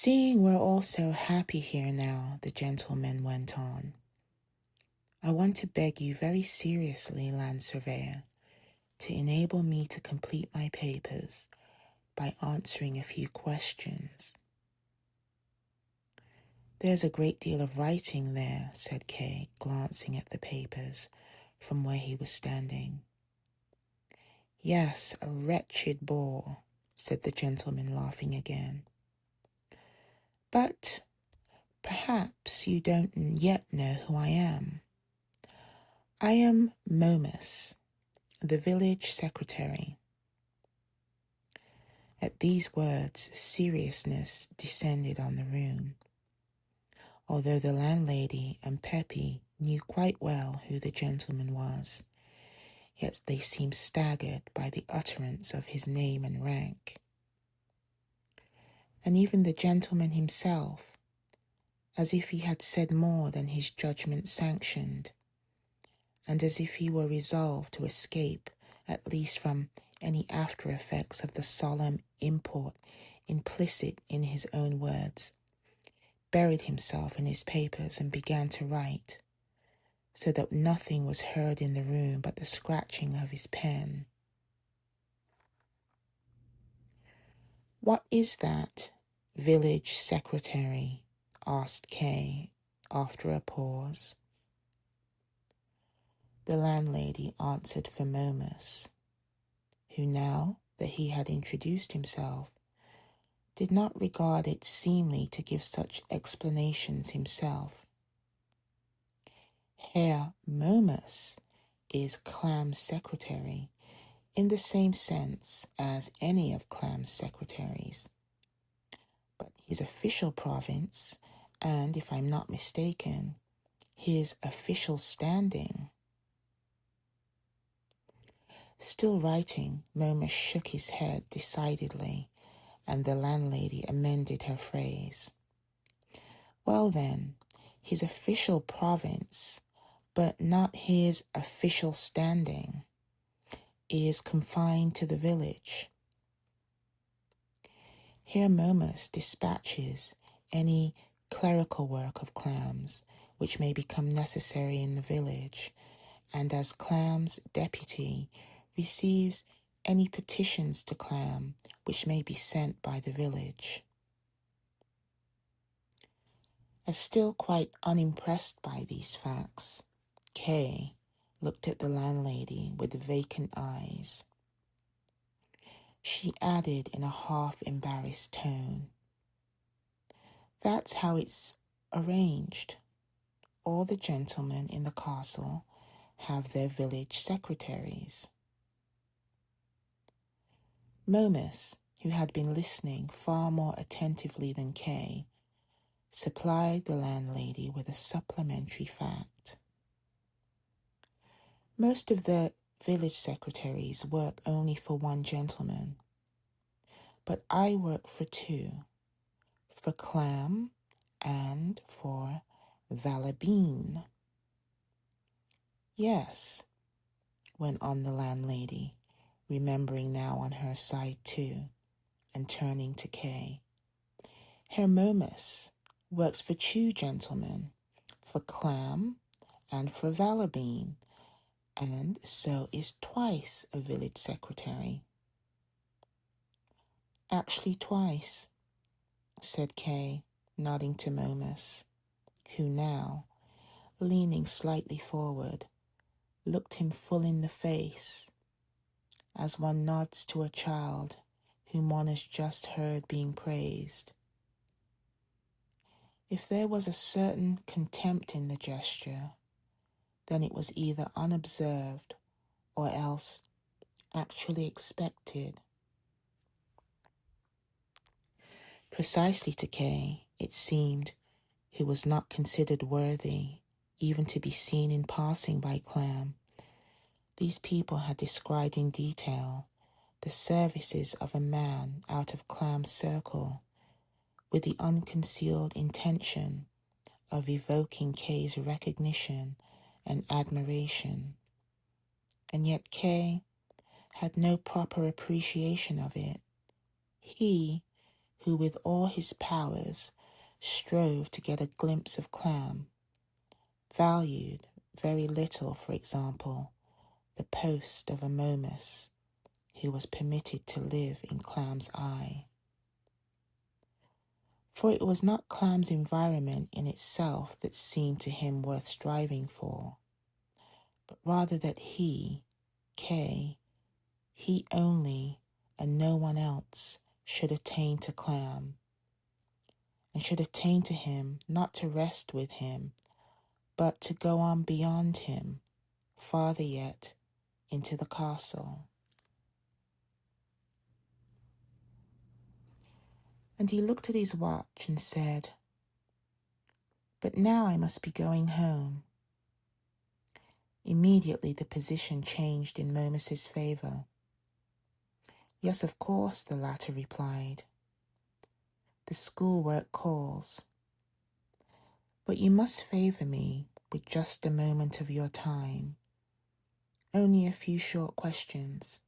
Seeing we're all so happy here now, the gentleman went on, I want to beg you very seriously, Land Surveyor, to enable me to complete my papers by answering a few questions. There's a great deal of writing there, said Kay, glancing at the papers from where he was standing. Yes, a wretched bore, said the gentleman, laughing again. But perhaps you don't yet know who I am. I am Momus, the village secretary. At these words, seriousness descended on the room, although the landlady and Pepi knew quite well who the gentleman was, yet they seemed staggered by the utterance of his name and rank. And even the gentleman himself, as if he had said more than his judgment sanctioned, and as if he were resolved to escape at least from any after effects of the solemn import implicit in his own words, buried himself in his papers and began to write, so that nothing was heard in the room but the scratching of his pen. What is that, village secretary? Asked Kay after a pause. The landlady answered for Momus, who, now that he had introduced himself, did not regard it seemly to give such explanations himself. Herr Momus is Klamm's secretary in the same sense as any of Klamm's secretaries, but his official province, and if I'm not mistaken, his official standing. Still writing, Momus shook his head decidedly, and the landlady amended her phrase. Well then, his official province, but not his official standing, is confined to the village. Herr Momus dispatches any clerical work of Klamm's which may become necessary in the village, and as Klamm's deputy receives any petitions to Klamm which may be sent by the village. As still quite unimpressed by these facts, Kay looked at the landlady with vacant eyes. She added in a half-embarrassed tone, That's how it's arranged. All the gentlemen in the castle have their village secretaries. Momus, who had been listening far more attentively than Kay, supplied the landlady with a supplementary fact. Most of the village secretaries work only for one gentleman, but I work for two, for Klamm and for Valabine. Yes, went on the landlady, remembering now on her side too, and turning to Kay. Herr Momus works for two gentlemen, for Klamm and for Valabine, and so is twice a village secretary. Actually twice, said Kay, nodding to Momus, who now, leaning slightly forward, looked him full in the face, as one nods to a child whom one has just heard being praised. If there was a certain contempt in the gesture, then it was either unobserved or else actually expected. Precisely to Kay, it seemed, who was not considered worthy even to be seen in passing by Klamm. These people had described in detail the services of a man out of Klamm's circle, with the unconcealed intention of evoking Kay's recognition and admiration. And yet Kay had no proper appreciation of it. He, who with all his powers strove to get a glimpse of Klamm, valued very little, for example, the post of a Momus who was permitted to live in Klamm's eye. For it was not Klamm's environment in itself that seemed to him worth striving for, but rather that he, K, he only and no one else should attain to Klamm, and should attain to him not to rest with him, but to go on beyond him, farther yet, into the castle. And he looked at his watch and said, "But now I must be going home." Immediately the position changed in Momus's favour. "Yes, of course," the latter replied. "The schoolwork calls. But you must favour me with just a moment of your time. Only a few short questions."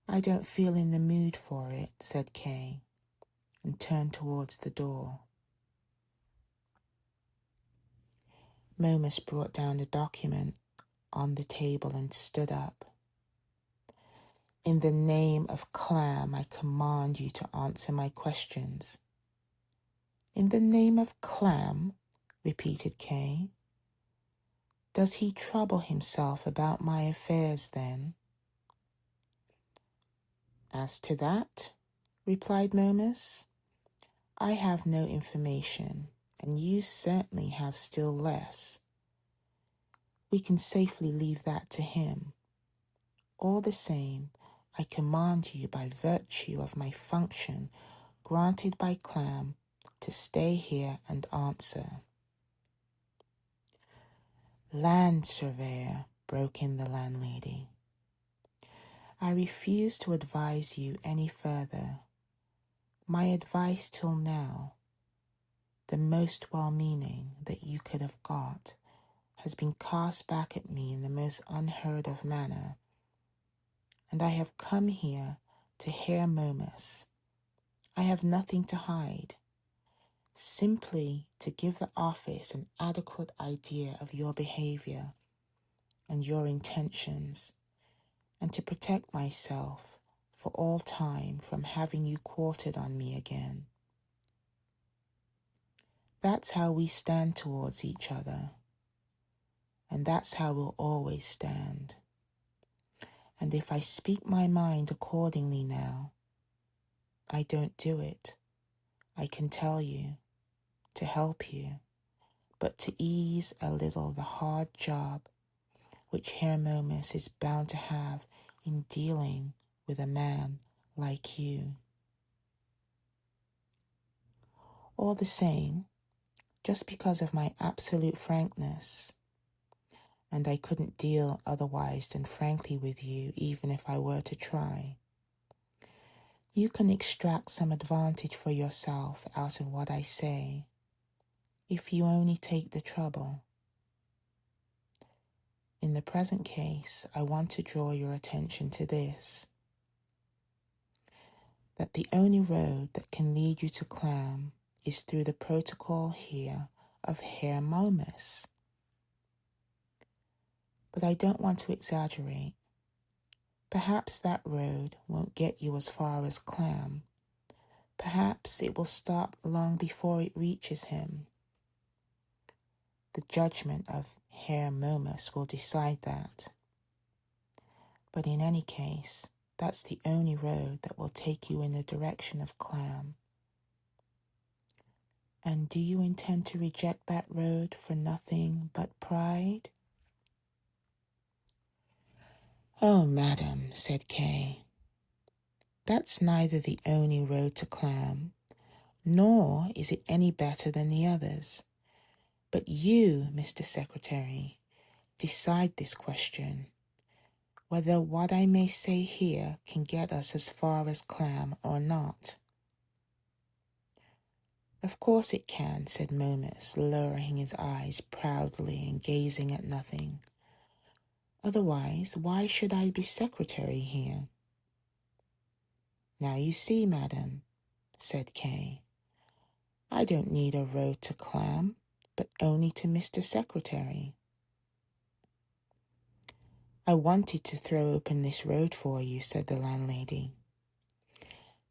"I don't feel in the mood for it," said Kay, and turned towards the door. Momus brought down the document on the table and stood up. "In the name of Klamm, I command you to answer my questions." "In the name of Klamm?" repeated Kay. "Does he trouble himself about my affairs then?" "As to that," replied Momus, "I have no information, and you certainly have still less. We can safely leave that to him. All the same, I command you by virtue of my function granted by Klamm to stay here and answer." "Land surveyor," broke in the landlady, "I refuse to advise you any further. My advice till now, the most well-meaning that you could have got, has been cast back at me in the most unheard-of manner, and I have come here to Herr Momus. I have nothing to hide, simply to give the office an adequate idea of your behaviour and your intentions, and to protect myself for all time from having you quartered on me again. That's how we stand towards each other, and that's how we'll always stand. And if I speak my mind accordingly now, I don't do it, I can tell you, to help you, but to ease a little the hard job which Herr Momus is bound to have in dealing with a man like you. All the same, just because of my absolute frankness, and I couldn't deal otherwise than frankly with you even if I were to try, you can extract some advantage for yourself out of what I say, if you only take the trouble. In the present case, I want to draw your attention to this, that the only road that can lead you to Klamm is through the protocol here of Herr Momus. But I don't want to exaggerate. Perhaps that road won't get you as far as Klamm. Perhaps it will stop long before it reaches him. The judgment of Herr Momus will decide that. But in any case, that's the only road that will take you in the direction of Klamm. And do you intend to reject that road for nothing but pride?" "Oh, madam," said Kay, "that's neither the only road to Klamm, nor is it any better than the others. But you, Mr. Secretary, decide this question, whether what I may say here can get us as far as Klamm or not." "Of course it can," said Momus, lowering his eyes proudly and gazing at nothing. "Otherwise, why should I be secretary here?" Now you see, madam, said Kay, I don't need a road to Klamm, but only to Mr. Secretary. I wanted to throw open this road for you, said the landlady.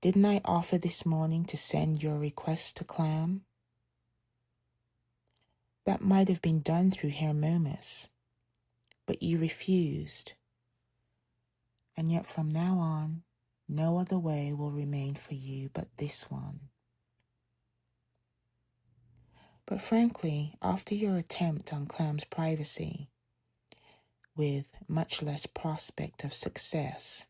Didn't I offer this morning to send your request to Klamm? That might have been done through Herr Momus, but you refused. And yet from now on, no other way will remain for you but this one. But frankly, after your attempt on Klamm's privacy, with much less prospect of success,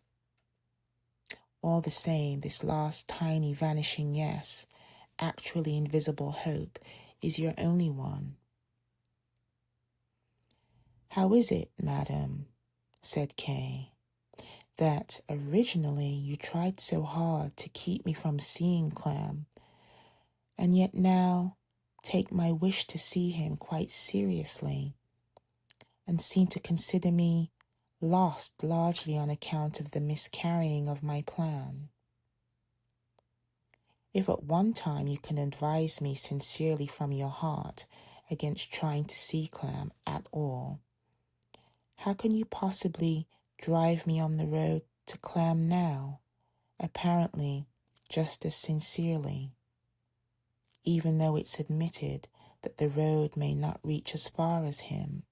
all the same, this last tiny vanishing yes, actually invisible hope, is your only one. How is it, madam, said Kay, that originally you tried so hard to keep me from seeing Klamm, and yet now take my wish to see him quite seriously, and seem to consider me lost largely on account of the miscarrying of my plan? If at one time you can advise me sincerely from your heart against trying to see Klamm at all, how can you possibly drive me on the road to Klamm now, apparently just as sincerely, even though it's admitted that the road may not reach as far as him?